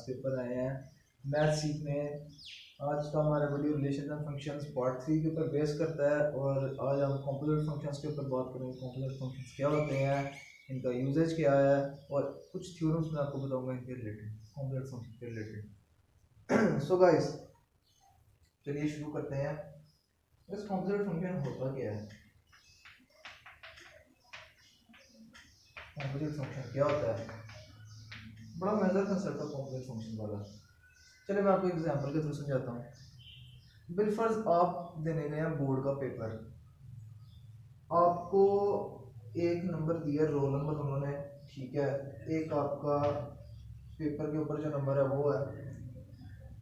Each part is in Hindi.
के ऊपर आए हैं मैथ सीखने। आज का हमारा video relation and functions part 3 के ऊपर बेस करता है और आज हम कंपोजिट फंक्शंस के ऊपर बात करेंगे। कंपोजिट फंक्शंस क्या होते हैं, इनका यूजेज क्या है और कुछ थ्योरम्स मैं आपको बताऊंगा इनके रिलेटेड, कंपोजिट फंक्शन के रिलेटेड। सो गाइस चलिए शुरू करते हैं। इस कंपोजिट फंक्शन होता क्या है, कंपोजिट फंक्शन क्या होता है, बड़ा मजेदार कंसेप्ट है कंपोजिट फंक्शन वाला। चलिए मैं आपको एग्जांपल के थ्रू समझाता हूँ। बिलफर्ज आप देने गए हैं बोर्ड का पेपर, आपको एक नंबर दिया, रोल नंबर उन्होंने, ठीक है, एक आपका पेपर के ऊपर जो नंबर है वो है।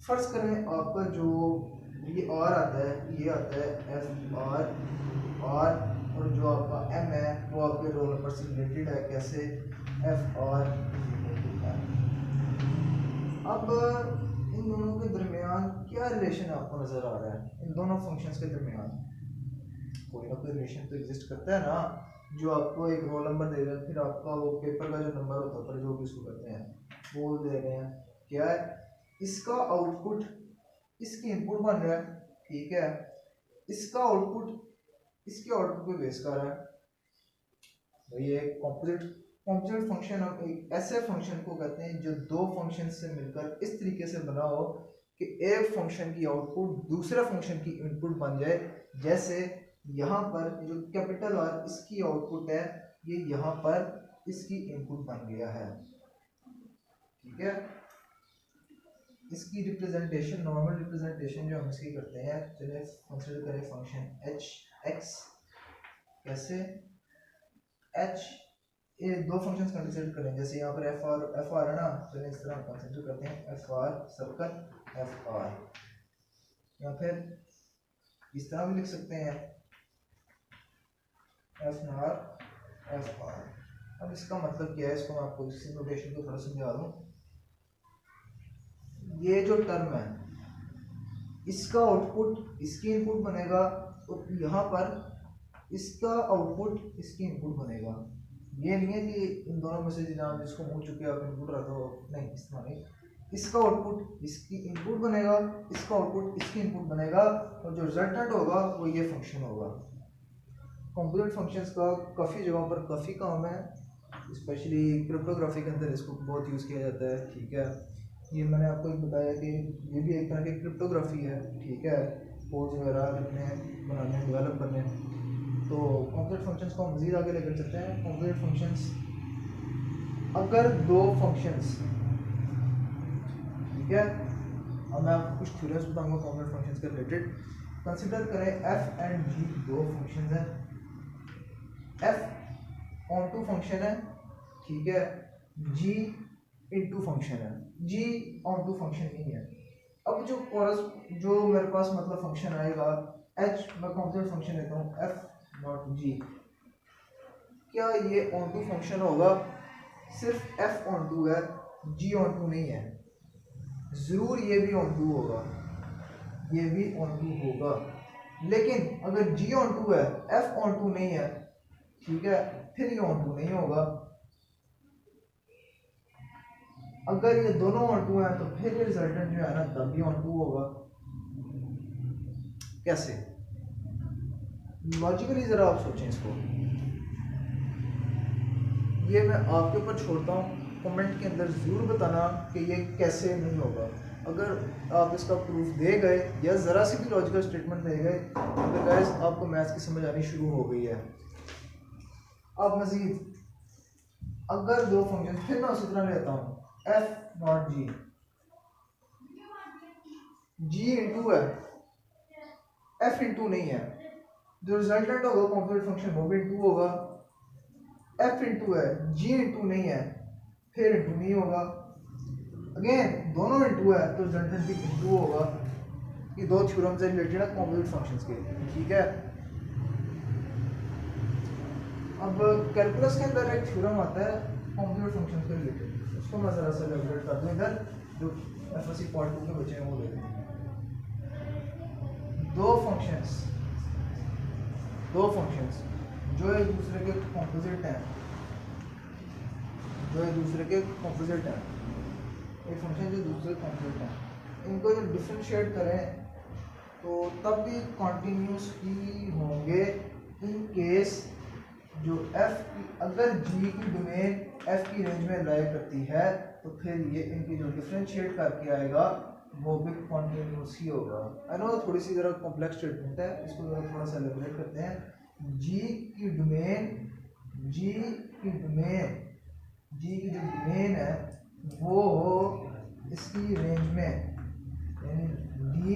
फर्ज करें आपका जो ये आर आता है, ये आता है एफ आर और जो आपका एम है वो आपके रोल नंबर से रिलेटेड है। कैसे? F R. अब इन दोनों के दरमियान क्या रिलेशन आपको नजर आ रहा है? इन दोनों फंक्शंस के दरमियान कोई ना कोई रिलेशन तो एग्जिस्ट करता है ना। जो आपको एक रोल नंबर दे रहे हैं, फिर आपका वो पेपर का जो नंबर होता है पर जो भी इसको करते हैं वो दे रहे हैं, क्या है इसका आउटपुट, इसकी इनपुट बन रहा है, ठीक है, इसका आउटपुट इसके आउटपुट पे बेस कर रहा है। वही है कंपोजिट फंक्शन। हम एक ऐसे फंक्शन को कहते हैं जो दो फंक्शन से मिलकर इस तरीके से बना हो कि एक फंक्शन की आउटपुट दूसरे फंक्शन की इनपुट बन जाए। जैसे यहाँ पर जो कैपिटल आर इसकी आउटपुट है, ये यहाँ पर इसकी इनपुट बन गया है, ठीक है। इसकी रिप्रेजेंटेशन, नॉर्मल रिप्रेजेंटेशन जो हम इसकी करते हैं, चलिए कंसीडर करें फंक्शन एच एक्स। कैसे? एच ये दो फंक्शंस कंसीडर करें, जैसे यहाँ पर एफ आर है ना, चलिए इस तरह कंसीडर करते हैं F R circle F R, या फिर इस तरह भी लिख सकते हैं एफ आर। अब इसका मतलब क्या है, इसको मैं आपको इसी नोटेशन को थोड़ा समझा दूं। ये जो टर्म है इसका आउटपुट इसकी इनपुट बनेगा, तो यहाँ पर इसका आउटपुट इसकी इनपुट बनेगा। ये नहीं है कि इन दोनों में से जनाब जिसको मुँह चुके आप इनपुट रखो, नहीं, इस तरह नहीं। इसका आउटपुट इसकी इनपुट बनेगा, इसका आउटपुट इसकी इनपुट बनेगा और जो रिजल्टेंट होगा वो ये फंक्शन होगा। कंपोजिट फंक्शंस का काफ़ी जगहों पर काफ़ी काम है, स्पेशली क्रिप्टोग्राफी के अंदर इसको बहुत यूज़ किया जाता है, ठीक है। ये मैंने आपको बताया कि ये भी एक तरह की क्रिप्टोग्राफी है, ठीक है, कोड्स वगैरह लिखने, बनाने, डेवलप करने। तो कंपोजिट फंक्शंस को हम मज़ीद आगे लेकर चलते हैं। कंपोजिट फंक्शंस, अगर दो फंक्शंस, ठीक है, अब मैं आपको कुछ थ्योरम्स बताऊंगा कंपोजिट फंक्शंस के रिलेटेड। कंसीडर करें एफ एंड जी दो फंक्शंस हैं। एफ ऑन टू फंक्शन है, ठीक है, जी इनटू फंक्शन है। जी ऑन टू फंक्शन नहीं है। अब जो मेरे पास मतलब फंक्शन आएगा एच, मैं कंपोजिट फंक्शन लेता हूँ एफ नॉट जी, क्या ये ऑन टू फंक्शन होगा? सिर्फ एफ ऑन टू है, जी ऑन टू नहीं है। जरूर ये भी ऑन टू होगा, ये भी ऑन टू होगा, लेकिन अगर जी ऑन टू है, एफ ऑन टू नहीं है, ठीक है, फिर ये ऑन टू नहीं होगा। अगर ये दोनों ऑन टू हैं तो फिर ये रिजल्टेंट जो है ना तब भी ऑन टू होगा। कैसे? लॉजिकली जरा आप सोचें इसको। ये मैं आपके ऊपर छोड़ता हूँ, कमेंट के अंदर ज़रूर बताना कि ये कैसे नहीं होगा। अगर आप इसका प्रूफ दे गए या ज़रा सी भी लॉजिकल स्टेटमेंट दे गए तो गाइस आपको मैथ्स की समझ आनी शुरू हो गई है। अब मज़ीद अगर दो फंक्शन, फिर मैं उसी तरह लेता हूँ F not G, G into है, एफ इंटू नहीं है, जो रिजल्टेंट होगा कंपोजिट फंक्शन वो भी इंटू होगा। एफ इंटू है, जी इंटू नहीं है, फिर इंटू नहीं होगा। अगेन दोनों इंटू है तो रिजल्टेंट भी इंटू होगा। ये दो थ्योरम से रिलेटेड है कंपोजिट फंक्शंस के, ठीक है। अब कैलकुलस के अंदर एक थ्योरम आता है कंपोजिट फंक्शंस के रिलेटेड, उसको मैं जरा सा एलैबोरेट कर दूं। इधर जो एफएससी पार्ट 2 के बच्चे हैं वो देख लें। दो फंक्शंस जो एक दूसरे के कंपोजिट हैं, एक फंक्शन जो दूसरे कॉम्प्लेक्स हैं, इनको जब डिफरेंशिएट करें तो तब भी कॉन्टीन्यूस ही होंगे इन केस जो एफ की, अगर जी की डोमेन एफ की रेंज में लाई करती है तो फिर ये इनकी जो डिफरेंशिएट करके आएगा वो भी कॉन्टीन्यूस ही होगा। आई नो थोड़ी सी ज़रा कॉम्प्लेक्स स्टेटमेंट है, इसको ज़रा थोड़ा सा एलिब्रेट करते हैं। जी की डोमेन, जी की डोमेन, जी की जो डोमेन है वो हो इसकी रेंज में, यानी डी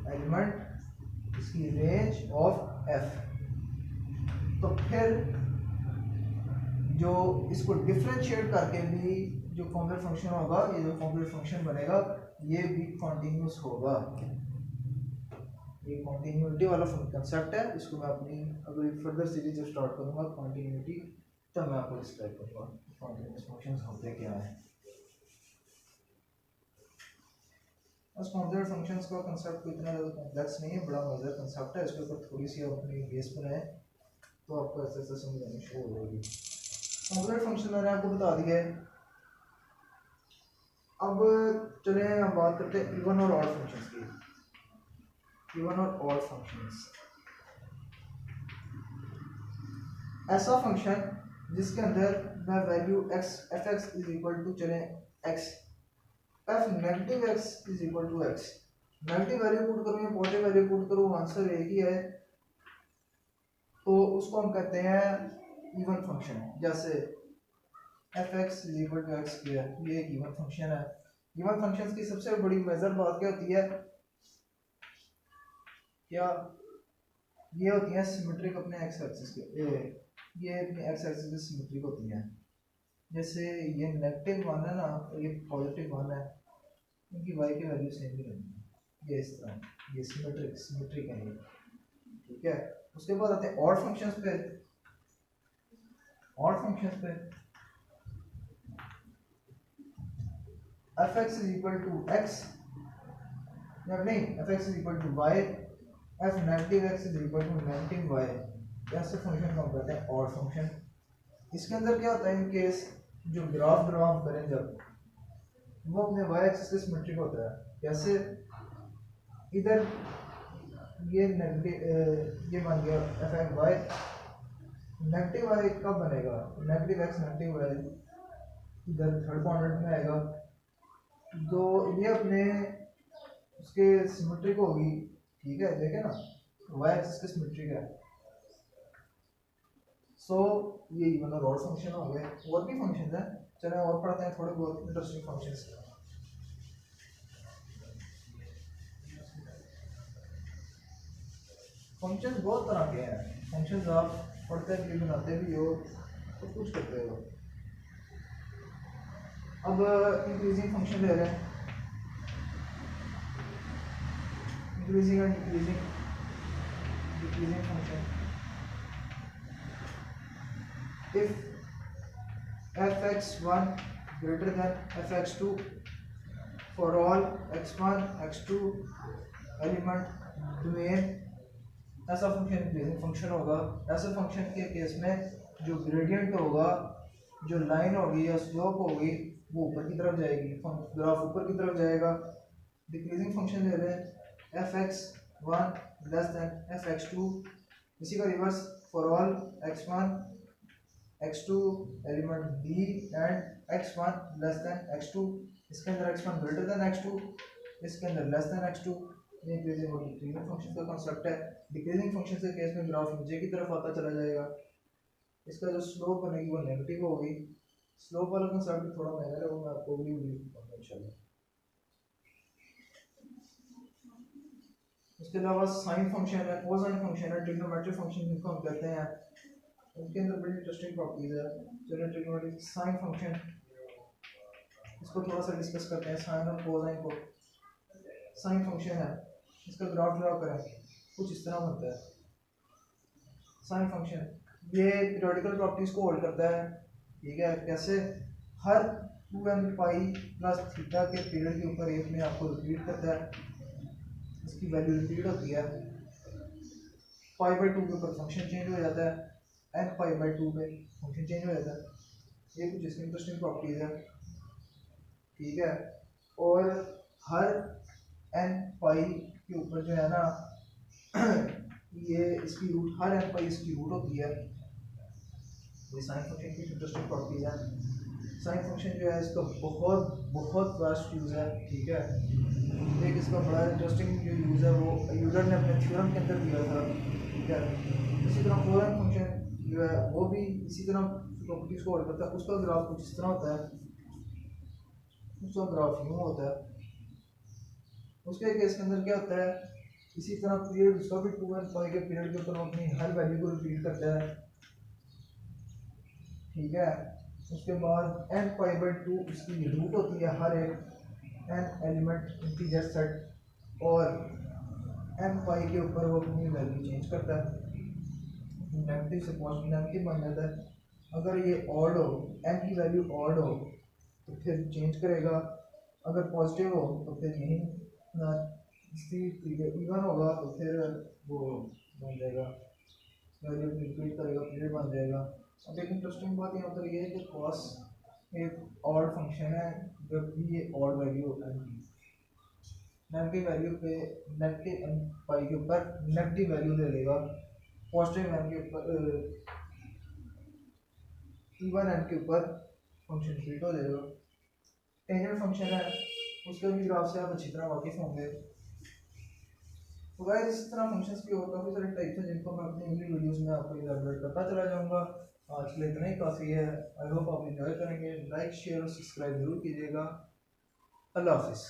एलिमेंट इसकी रेंज ऑफ एफ, तो फिर जो इसको डिफरेंशिएट करके भी जो कॉम्प्लेक्स फंक्शन होगा, ये जो कॉम्प्लेक्स फंक्शन बनेगा ये भी कॉन्टिन्यूस होगा। ये कॉन्टिन्यूटी वाला कंसेप्ट है, इसको मैं अपनी अगर फर्दर सीरीज जब स्टार्ट करूंगा कॉन्टिन्यूटी, तब मैं आपको डिस्क्राइब करूंगा कॉन्टिन्यूस फंक्शंस होते क्या हैं। बस कॉम्प्लेक्स फंक्शंस का कंसेप्ट कोई इतना ज़्यादा कॉम्प्लेक्स नहीं है, बड़ा मज़ेदार कंसेप्ट है। इसके ऊपर थोड़ी सी अपनी बेस बनाए तो आपको ऐसे ऐसे समझ आनी शुरू हो जाएगी। कॉम्प्लेक्स फंक्शन मैंने आपको बता दिया है। अब चले हम बात करते हैं इवन और ऑड फंक्शंस की। इवन और ऑड फंक्शंस, ऐसा फंक्शन जिसके अंदर मैं value x F X is equal to, चले x F negative x is equal to x, negative value put करूँ या पॉजिटिव वैल्यू पुट करूँ आंसर एक ही है, तो उसको हम कहते हैं इवन फंक्शन। जैसे F X is equal to X किया, ये एक इवन फंक्शन है। इवन फंक्शंस की सबसे बड़ी मेजर बात क्या होती है, क्या ये होती है सिमेट्रिक अपने एक्स एक्सिस के, ये अपने एक्स एक्सिस के सिमेट्रिक होती है। जैसे ये नेगेटिव वन है ना और ये पॉजिटिव वन है, इनकी वाई की वैल्यू सेम ही रहती है, ये इस तरह, ये सिमेट्रिक है ये, ठीक है। उसके बाद आते हैं ऑड फंक्शंस पे। ऑड फंक्शंस पे F X is equal to X, या नहीं F X is equal to Y, F negative X is equal to negative Y, ऐसे फंक्शन को हम कहते हैं ऑड फंक्शन। इसके अंदर क्या होता है, इन केस जो ग्राफ ड्रा हम करें जब, वो अपने वाई एक्सिस के सिमेट्रिक होता है। जैसे इधर ये नेगेटिव, ये बन गया F X Y, negative Y कब बनेगा, नेगेटिव एक्स नेगेटिव वाई इधर थर्ड क्वाड्रेंट में आएगा, तो ये अपने उसके सिमेट्रिक होगी, ठीक है। देखे ना वाई एक्सिस के सिमेट्रिक है, सो ये इवन और ऑड फंक्शन हो गए। और भी फंक्शन है, चलो और पढ़ते हैं थोड़े बहुत इंटरेस्टिंग फंक्शंस। फंक्शंस बहुत तरह के हैं, फंक्शंस आप पढ़ते भी बनाते भी हो तो कुछ करते हो। अब इंक्रीजिंग फंक्शन ले रहे हैं, increasing and decreasing function. if f(x1) greater than f(x2) for all x1 x2 element domain, ऐसा फंक्शन इंक्रीजिंग फंक्शन होगा। ऐसे फंक्शन के केस में जो ग्रेडियंट होगा, जो लाइन होगी या स्लोप होगी, वो ऊपर की तरफ जाएगी, ग्राफ ऊपर की तरफ जाएगा। डिक्रीजिंग फंक्शन ले रहे हैं f(x1) लेस देन f(x2), इसी का reverse for all x1 x2 element b and x1 less than x2, इसके अंदर x1 ग्रेटर देन x2, इसके अंदर लेस देन x2। ये इंक्रीजिंग और डिक्रीजिंग फंक्शन का कांसेप्ट है। डिक्रीजिंग फंक्शन के केस में ग्राफ नीचे की तरफ आता चला जाएगा, इसका जो स्लोप बनेगी वो नेगेटिव होगी। स्लोप वाला कांसेप्ट थोड़ा महंगा है, वो मैं आपको अगली वीडियो में बताऊंगा इंशाल्लाह। इसके अलावा साइन फंक्शन है, कोसाइन फंक्शन है, ट्रिग्नोमेट्रिक फंक्शन जिनको हम कहते हैं, उनके अंदर बड़ी इंटरेस्टिंग प्रॉपर्टीज है। चलिए ट्रिग्नोमेट्रिक साइन फंक्शन, इसको थोड़ा सा डिस्कस करते हैं। साइन और कोसाइन को, साइन फंक्शन है, इसका ग्राफ ड्रा करें, कुछ इस तरह बनता है। साइन फंक्शन ये पीरियोडिकल प्रॉपर्टीज को होल्ड करता है, ठीक है। कैसे, हर 2n पाई प्लस थीटा के पीरियड के ऊपर एक में आपको रिपीट करता है, इसकी वैल्यू रिपीट होती है। पाई/2 के ऊपर फंक्शन चेंज हो जाता है, n पाई/2 पे फंक्शन चेंज हो जाता है। ये कुछ इसकी इंटरेस्टिंग प्रॉपर्टीज है, ठीक है। और हर एन पाई के ऊपर जो है ना ये इसकी रूट, हर एन पाई इसकी रूट होती है। ये साइन फंक्शन की इंटरेस्टिंग प्रॉपर्टीज है। साइन फंक्शन जो है इसका बहुत बहुत वास्ट यूज़ है, ठीक है। एक इसका बड़ा इंटरेस्टिंग जो यूज़ है वो यूलर ने अपने थ्योरम के अंदर दिया था, ठीक है। इसी तरह कोसाइन फंक्शन जो है वो भी इसी तरह प्रॉपर्टीज को ऑर्डर करता है। उसका ग्राफ कुछ इस तरह होता है, उसका ग्राफ यूँ होता है। उसके केस के अंदर क्या होता है, इसी तरह पीरियड उसका भी 2 के पीरियड के ऊपर अपनी हर वैल्यू को रिपीट करता है, ठीक है। उसके बाद एन पाई बाई 2 इसकी रूट होती है हर एक एन एलिमेंट इंटीजर सेट, और एन पाई के ऊपर वो अपनी वैल्यू चेंज करता है, नेगेटिव से पॉजिटिव नेगेटिव बन जाता है। अगर ये ऑड हो, एन की वैल्यू ऑड हो तो फिर चेंज करेगा, अगर पॉजिटिव हो तो फिर यही ना इवन होगा तो फिर वो बन जाएगा, वैल्यू रिपीट करेगा, पीरियड बन जाएगा। अब एक इंटरेस्टिंग बात यहाँ पर ये है कि कॉस एक ऑड फंक्शन है, जबकि ये ऑड वैल्यू होता है, नेगेटिव वैल्यू पे नेगेटिव एन पाई के ऊपर नेगेटिव वैल्यू ले लेगा, पॉजिटिव एन के ऊपर इवन एन के ऊपर फंक्शन रिपीट हो जाएगा। टेंजेंट फंक्शन है, उसके भी ग्राफ से आप अच्छी तरह वाकिफ होंगे। तो गाइस इस तरह फंक्शंस की और काफ़ी सारे टाइप्स हैं जिनको मैं अपनी अगली वीडियोस में आपको इलैबोरेट करता चला जाऊंगा। आज के लिए इतना ही काफ़ी है। आई होप आप एंजॉय करेंगे। लाइक शेयर और सब्सक्राइब जरूर कीजिएगा। अल्लाह हाफिज़।